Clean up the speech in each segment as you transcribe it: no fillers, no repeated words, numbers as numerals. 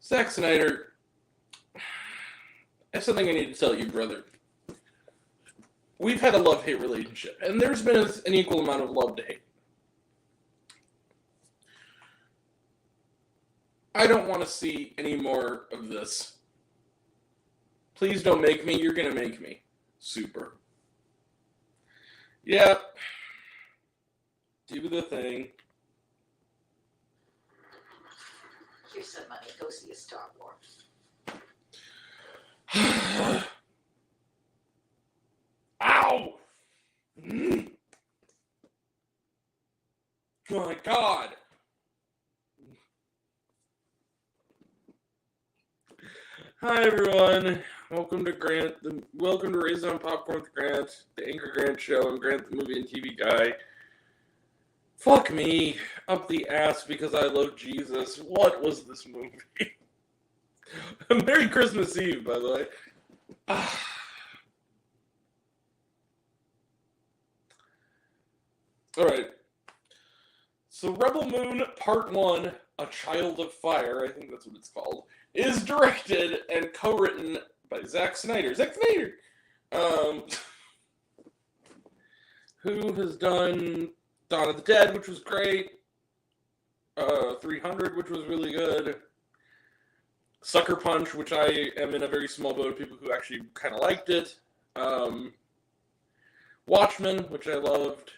Zack Snyder, that's something I need to tell you, brother. We've had a love-hate relationship, and there's been an equal amount of love to hate. I don't want to see any more of this. Please don't make me. You're going to make me. Super. Yeah. Do the thing. Here's some money. Go see a Star Wars. Ow! Oh my God. Hi everyone. Welcome to Raise on Popcorn with Grant, the Anchor Grant Show. I'm Grant, the movie and TV guy. Fuck me up the ass because I love Jesus. What was this movie? Merry Christmas Eve, by the way. Alright. So Rebel Moon Part 1, A Child of Fire, I think that's what it's called, is directed and co-written by Zack Snyder. Zack Snyder! Who has done Dawn of the Dead, which was great. 300, which was really good. Sucker Punch, which I am in a very small boat of people who actually kind of liked it. Watchmen, which I loved.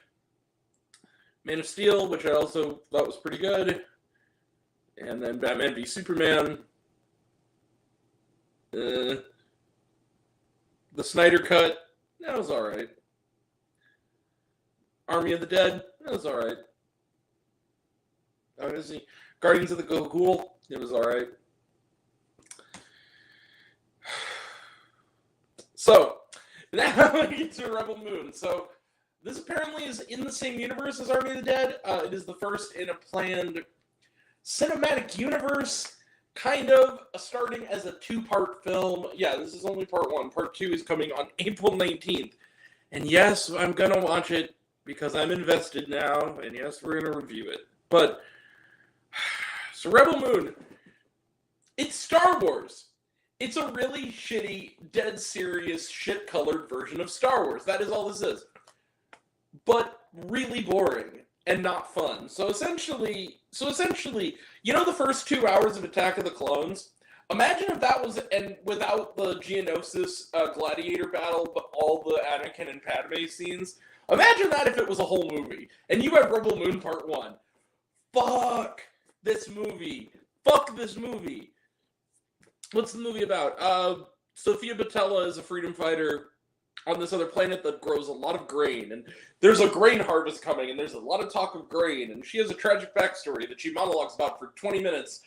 Man of Steel, which I also thought was pretty good. And then Batman v Superman. The Snyder Cut, that was alright. Army of the Dead, that was alright. Honestly, Guardians of the Ghoul, it was alright. So, now we get to Rebel Moon. So, this apparently is in the same universe as Army of the Dead. It is the first in a planned cinematic universe, kind of, starting as a two-part film. Yeah, this is only part 1. Part 2 is coming on April 19th. And yes, I'm going to watch it because I'm invested now. And yes, we're going to review it. But, so Rebel Moon, it's Star Wars. It's a really shitty, dead serious, shit-colored version of Star Wars. That is all this is. But really boring and not fun. So essentially, you know the first 2 hours of Attack of the Clones? Imagine if that was, and without the Geonosis gladiator battle, but all the Anakin and Padme scenes. Imagine that if it was a whole movie. And you have Rebel Moon Part 1. Fuck this movie. Fuck this movie. What's the movie about? Sophia Botella is a freedom fighter on this other planet that grows a lot of grain, and there's a grain harvest coming, and there's a lot of talk of grain, and she has a tragic backstory that she monologues about for 20 minutes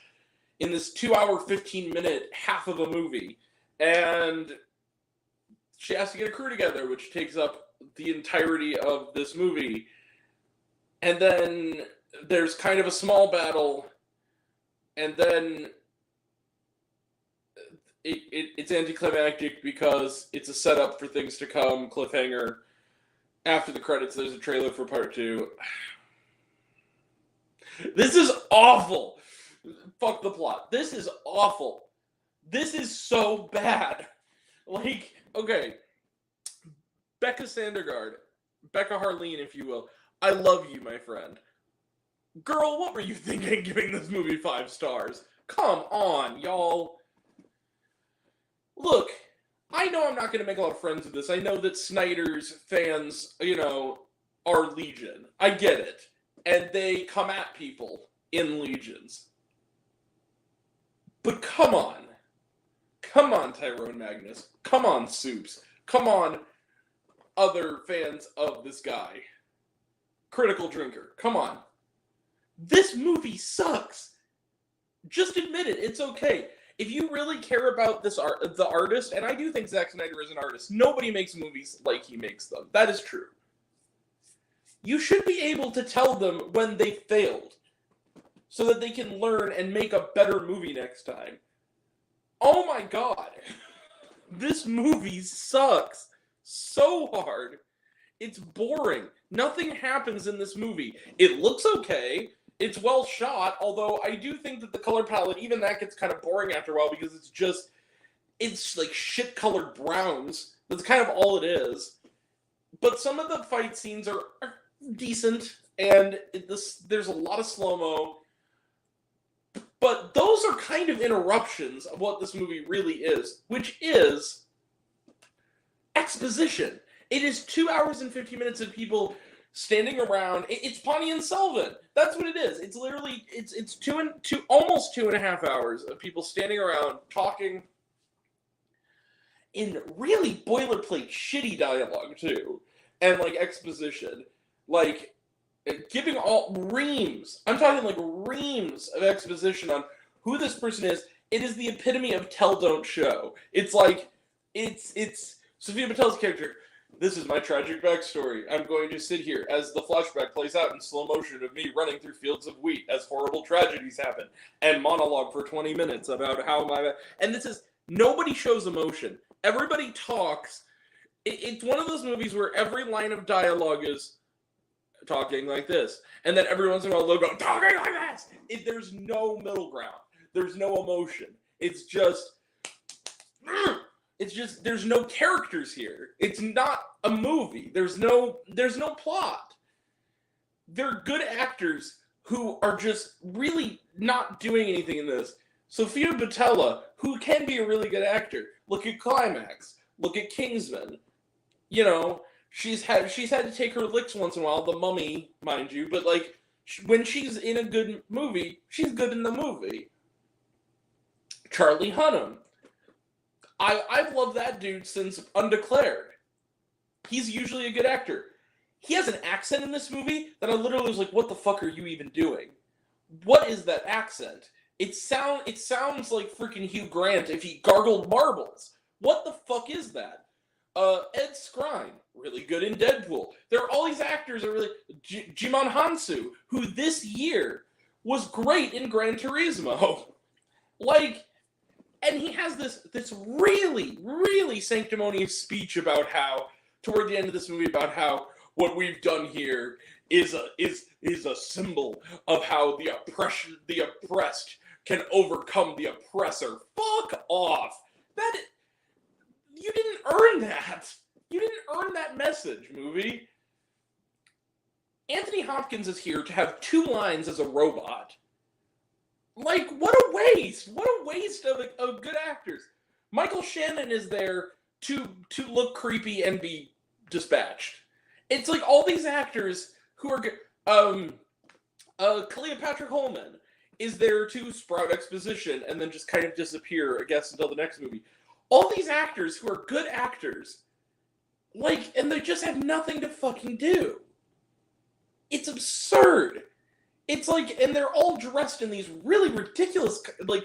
in this 2-hour, 15-minute half of a movie, and she has to get a crew together, which takes up the entirety of this movie, and then there's kind of a small battle, and then it's anticlimactic because it's a setup for things to come, cliffhanger. After the credits, there's a trailer for part 2. This is awful. Fuck the plot. This is awful. This is so bad. Like, okay. Becca Sandergaard. Becca Harleen, if you will. I love you, my friend. Girl, what were you thinking giving this movie 5 stars? Come on, y'all. Look, I know I'm not going to make a lot of friends with this. I know that Snyder's fans, are legion. I get it. And they come at people in legions. But come on. Come on, Tyrone Magnus. Come on, Soups. Come on, other fans of this guy. Critical Drinker. Come on. This movie sucks. Just admit it. It's okay. If you really care about the artist, and I do think Zack Snyder is an artist, nobody makes movies like he makes them. That is true. You should be able to tell them when they failed, so that they can learn and make a better movie next time. Oh my god. This movie sucks so hard. It's boring. Nothing happens in this movie. It looks okay. It's well shot, although I do think that the color palette, even that gets kind of boring after a while because it's like shit-colored browns. That's kind of all it is. But some of the fight scenes are decent, and there's a lot of slow-mo. But those are kind of interruptions of what this movie really is, which is exposition. It is 2 hours and 50 minutes of people standing around. It's Pawnee and Sullivan. That's what it is. It's literally it's almost 2.5 hours of people standing around talking in really boilerplate shitty dialogue too, and like exposition, like giving all reams. I'm talking like reams of exposition on who this person is. It is the epitome of tell don't show. It's like it's Sophia Patel's character. This is my tragic backstory. I'm going to sit here as the flashback plays out in slow motion of me running through fields of wheat as horrible tragedies happen, and monologue for 20 minutes about how my... And this is... Nobody shows emotion. Everybody talks. It's one of those movies where every line of dialogue is talking like this, and then every once in a while they'll go, talking like this! There's no middle ground. There's no emotion. It's just... there's no characters here. It's not a movie. There's no plot. They're good actors who are just really not doing anything in this. Sophia Boutella, who can be a really good actor. Look at Climax. Look at Kingsman. You know, she's had to take her licks once in a while. The Mummy, mind you, but like when she's in a good movie, she's good in the movie. Charlie Hunnam. I've loved that dude since Undeclared. He's usually a good actor. He has an accent in this movie that I literally was like, what the fuck are you even doing? What is that accent? It sounds like freaking Hugh Grant if he gargled marbles. What the fuck is that? Ed Skrein, really good in Deadpool. There are all these actors that are really... Jimon Hansu, who this year was great in Gran Turismo. Like... And he has this really, really sanctimonious speech about how, toward the end of this movie, about how what we've done here is a symbol of how the oppressed can overcome the oppressor. Fuck off! You didn't earn that. You didn't earn that message, movie. Anthony Hopkins is here to have 2 lines as a robot. Like, what a waste! What a waste of good actors. Michael Shannon is there to look creepy and be dispatched. It's like all these actors who are Cleopatra Coleman is there to sprout exposition and then just kind of disappear, I guess, until the next movie. All these actors who are good actors, like, and they just have nothing to fucking do. It's absurd. It's like, and they're all dressed in these really ridiculous, like,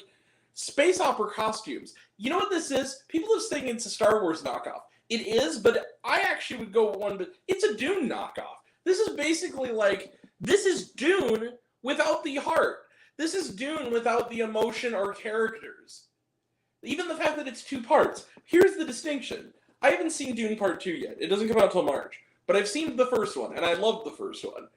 space opera costumes. You know what this is? People are saying it's a Star Wars knockoff. It is, but I actually would go one, but it's a Dune knockoff. This is basically like, this is Dune without the heart. This is Dune without the emotion or characters. Even the fact that it's 2 parts. Here's the distinction. I haven't seen Dune Part 2 yet. It doesn't come out till March. But I've seen the first one, and I loved the first one.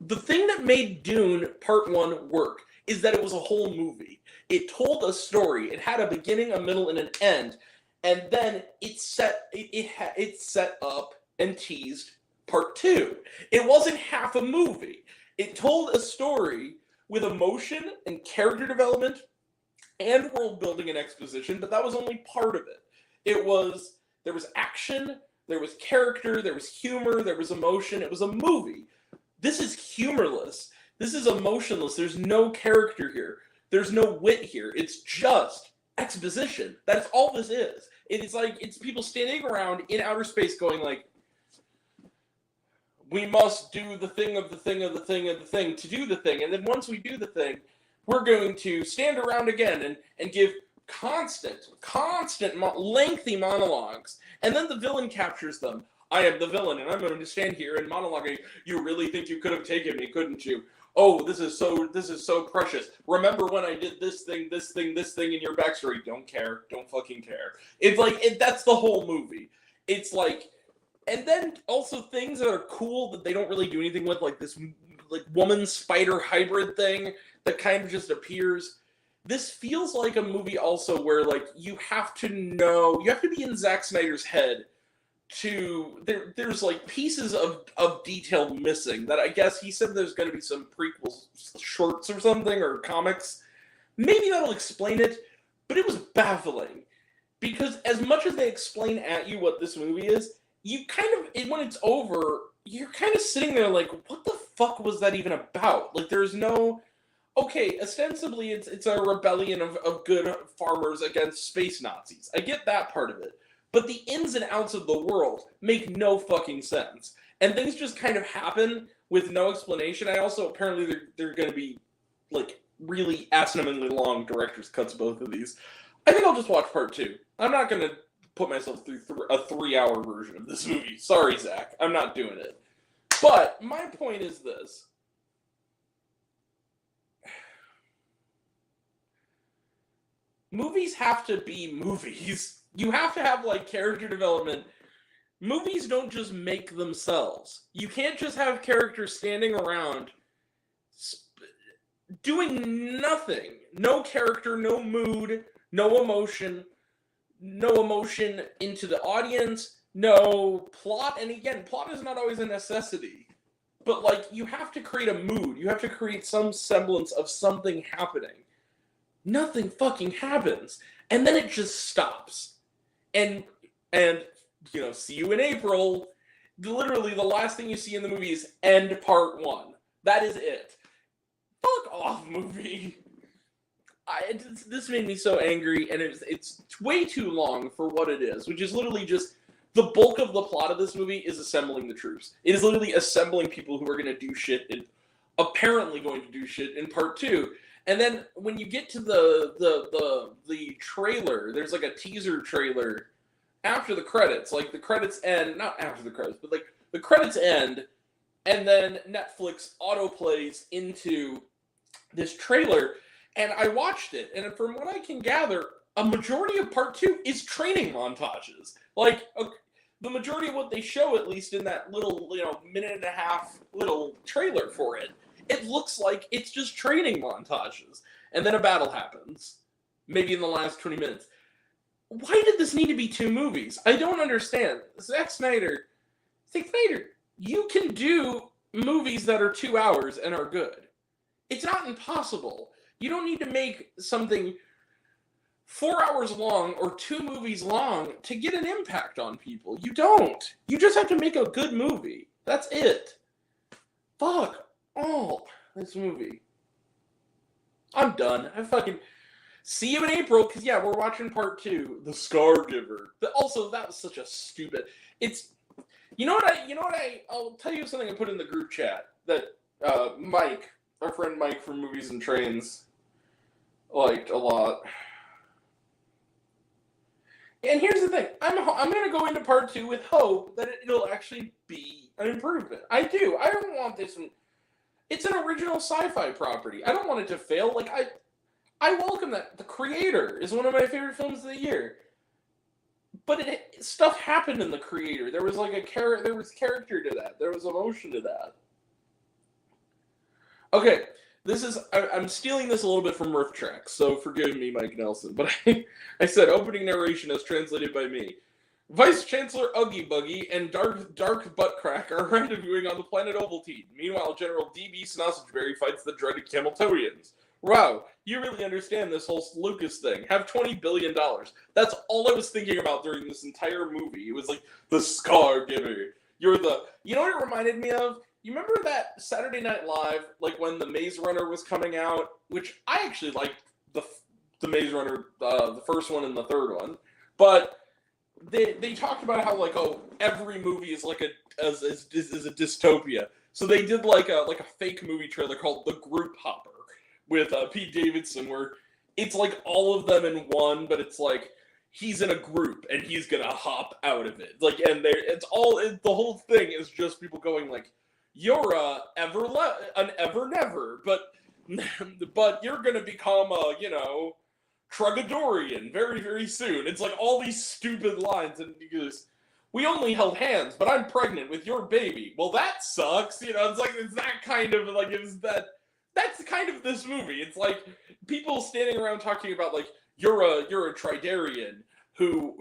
The thing that made Dune Part 1 work is that it was a whole movie. It told a story. It had a beginning, a middle, and an end. And then it set up and teased Part 2. It wasn't half a movie. It told a story with emotion and character development and world building and exposition, but that was only part of it. There was action, there was character, there was humor, there was emotion. It was a movie. This is humorless. This is emotionless. There's no character here. There's no wit here. It's just exposition. That's all this is. It is like, it's people standing around in outer space going like, we must do the thing of the thing of the thing of the thing to do the thing. And then once we do the thing, we're going to stand around again and give constant, lengthy monologues. And then the villain captures them. I am the villain, and I'm going to stand here and monologue. You really think you could have taken me, couldn't you? Oh, this is so precious. Remember when I did this thing in your backstory? Don't care. Don't fucking care. It's like, that's the whole movie. It's like, and then also things that are cool that they don't really do anything with, like this like woman spider hybrid thing that kind of just appears. This feels like a movie also where like you have to be in Zack Snyder's head there's like pieces of detail missing that I guess he said there's going to be some prequel shorts or something or comics. Maybe that'll explain it, but it was baffling because as much as they explain at you what this movie is, you kind of, when it's over, you're kind of sitting there like, what the fuck was that even about? Like there's no, okay, ostensibly it's a rebellion of good farmers against space Nazis. I get that part of it. But the ins and outs of the world make no fucking sense. And things just kind of happen with no explanation. I also, apparently, they're going to be, like, really asinine long director's cuts, both of these. I think I'll just watch part 2. I'm not going to put myself through a 3-hour version of this movie. Sorry, Zach. I'm not doing it. But my point is this. Movies have to be movies. You have to have, like, character development. Movies don't just make themselves. You can't just have characters standing around doing nothing. No character, no mood, no emotion into the audience, no plot. And again, plot is not always a necessity. But, like, you have to create a mood. You have to create some semblance of something happening. Nothing fucking happens. And then it just stops. And you know, see you in April. Literally, the last thing you see in the movie is end part 1. That is it. Fuck off, movie. This made me so angry, and it's way too long for what it is, which is literally just the bulk of the plot of this movie is assembling the troops. It is literally assembling people who are going to do shit and apparently going to do shit in part 2. And then when you get to the trailer, there's like a teaser trailer after the credits. Like the credits end, not after the credits, but like the credits end, and then Netflix autoplays into this trailer. And I watched it, and from what I can gather, a majority of part 2 is training montages. Like the majority of what they show, at least in that little, minute and a half little trailer for it. It looks like it's just training montages. And then a battle happens. Maybe in the last 20 minutes. Why did this need to be 2 movies? I don't understand. Zack Snyder, you can do movies that are 2 hours and are good. It's not impossible. You don't need to make something 4 hours long or 2 movies long to get an impact on people. You don't. You just have to make a good movie. That's it. Fuck. Oh, this movie. I'm done. I fucking see you in April, because yeah, we're watching part 2, The Scar Giver. But also, that was such a stupid. It's I'll tell you something I put in the group chat that Mike, our friend Mike from Movies and Trains, liked a lot. And here's the thing, I'm gonna go into part 2 with hope that it'll actually be an improvement. I do. I don't want this one. It's an original sci-fi property. I don't want it to fail. Like, I welcome that. The Creator is one of my favorite films of the year. But stuff happened in The Creator. There was like there was character to that. There was emotion to that. Okay, I'm stealing this a little bit from Riff Tracks, so forgive me, Mike Nelson. But I said opening narration as translated by me. Vice Chancellor Uggy Buggy and Dark Buttcrack are rendezvousing on the planet Ovaltine. Meanwhile, General D.B. Snossageberry fights the dreaded Cameltoians. Wow, you really understand this whole Lucas thing. Have $20 billion. That's all I was thinking about during this entire movie. It was like, the Scar Giver. You know what it reminded me of? You remember that Saturday Night Live, like when The Maze Runner was coming out? Which I actually liked the Maze Runner, the first one and the third one. But they talked about how, like, every movie is like is a dystopia. So they did like a fake movie trailer called The Group Hopper with Pete Davidson, where it's like all of them in one, but it's like he's in a group and he's gonna hop out of it. Like, and the whole thing is just people going like, "You're an ever never, but you're gonna become a Trugadorian very, very soon." It's like all these stupid lines, and you just, we only held hands, but I'm pregnant with your baby. Well, that sucks. You know, it's like, it's that kind of, like, that's kind of this movie. It's like people standing around talking about, like, you're a Tridarian who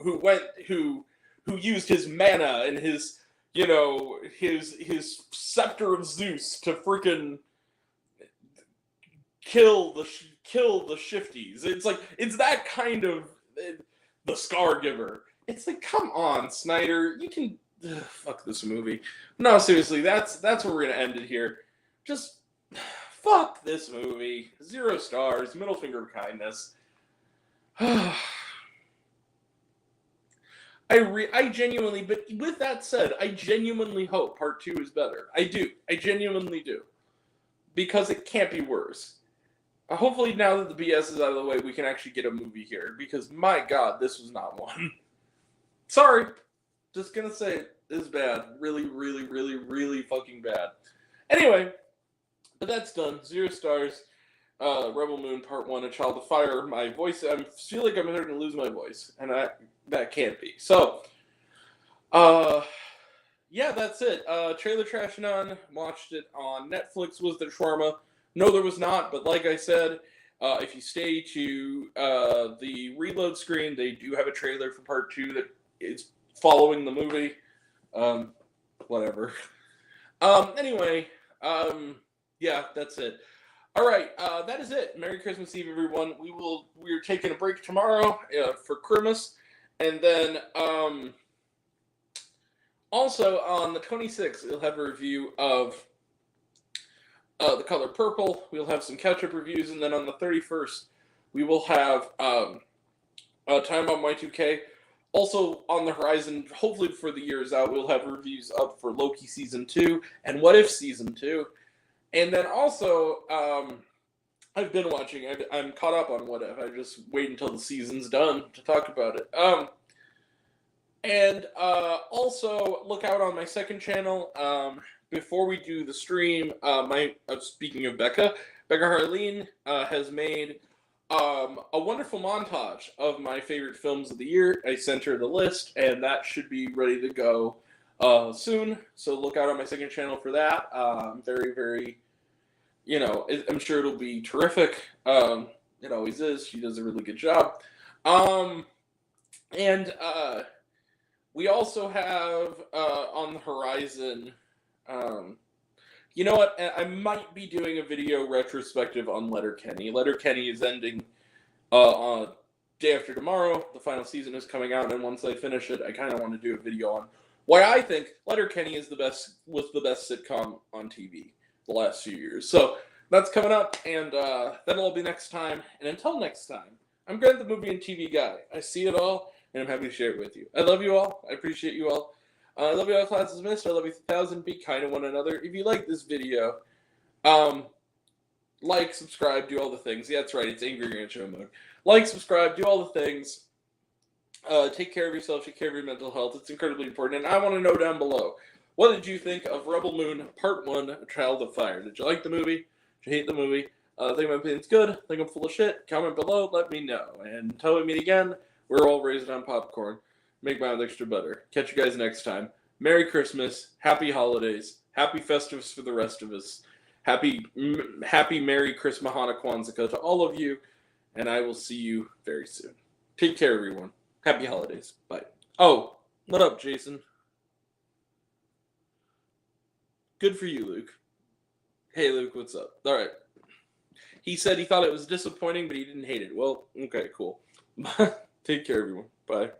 used his mana and his, you know, his scepter of Zeus to freaking kill the shifties. It's like, it's that kind of the Scar Giver. It's like, come on, Snyder, you can fuck this movie. No, seriously, that's where we're gonna end it here. Just fuck this movie. 0 stars. Middle finger of kindness. I genuinely, but with that said, I genuinely hope part 2 is better. I do. I genuinely do. Because it can't be worse. Hopefully now that the BS is out of the way, we can actually get a movie here. Because, my God, this was not one. Sorry. Just gonna say it. It's bad. Really, really, really, really fucking bad. Anyway, but that's done. 0 stars. Rebel Moon Part 1, A Child of Fire. My voice, I feel like I'm starting to lose my voice. And that can't be. So, yeah, that's it. Trailer Trashanon, watched it on Netflix. Was there shawarma? No, there was not. But like I said, if you stay to the reload screen, they do have a trailer for Part 2 that is following the movie. Whatever. Anyway, yeah, that's it. All right, that is it. Merry Christmas Eve, everyone. We're taking a break tomorrow for Christmas, and then also on the 26th, we'll have a review of The Color Purple. We'll have some catch-up reviews, and then on the 31st, we will have Time Bomb Y2K. Also on the horizon, hopefully before the year is out, we'll have reviews up for Loki Season 2 and What If Season 2. And then also, I've been watching. I'm caught up on What If. I just wait until the season's done to talk about it. And also look out on my second channel. Before we do the stream, speaking of Becca Harleen has made a wonderful montage of my favorite films of the year. I sent her the list, and that should be ready to go soon. So look out on my second channel for that. Very, very, I'm sure it'll be terrific. It always is. She does a really good job. And we also have on the horizon, you know what? I might be doing a video retrospective on Letterkenny. Letterkenny is ending on day after tomorrow. The final season is coming out, and once I finish it, I kind of want to do a video on why I think Letterkenny was the best sitcom on TV the last few years. So that's coming up, and that'll all be next time. And until next time, I'm Grant the Movie and TV Guy. I see it all, and I'm happy to share it with you. I love you all. I appreciate you all. I love you all, class dismissed. I love you 1,000. Be kind to one another. If you like this video, like, subscribe, do all the things. Yeah, that's right. It's Angry Grant Show mode. Like, subscribe, do all the things. Take care of yourself. Take care of your mental health. It's incredibly important. And I want to know down below, what did you think of Rebel Moon Part 1, Child of Fire? Did you like the movie? Did you hate the movie? Think my opinion's good? Think I'm full of shit? Comment below. Let me know. And until we meet again, we're all raised on popcorn. Make mine with extra butter. Catch you guys next time. Merry Christmas. Happy holidays. Happy Festivus for the rest of us. Happy Merry Christmas, Hanukkah, Kwanzaa to all of you. And I will see you very soon. Take care, everyone. Happy holidays. Bye. Oh, what up, Jason? Good for you, Luke. Hey, Luke, what's up? All right. He said he thought it was disappointing, but he didn't hate it. Well, okay, cool. Take care, everyone. Bye.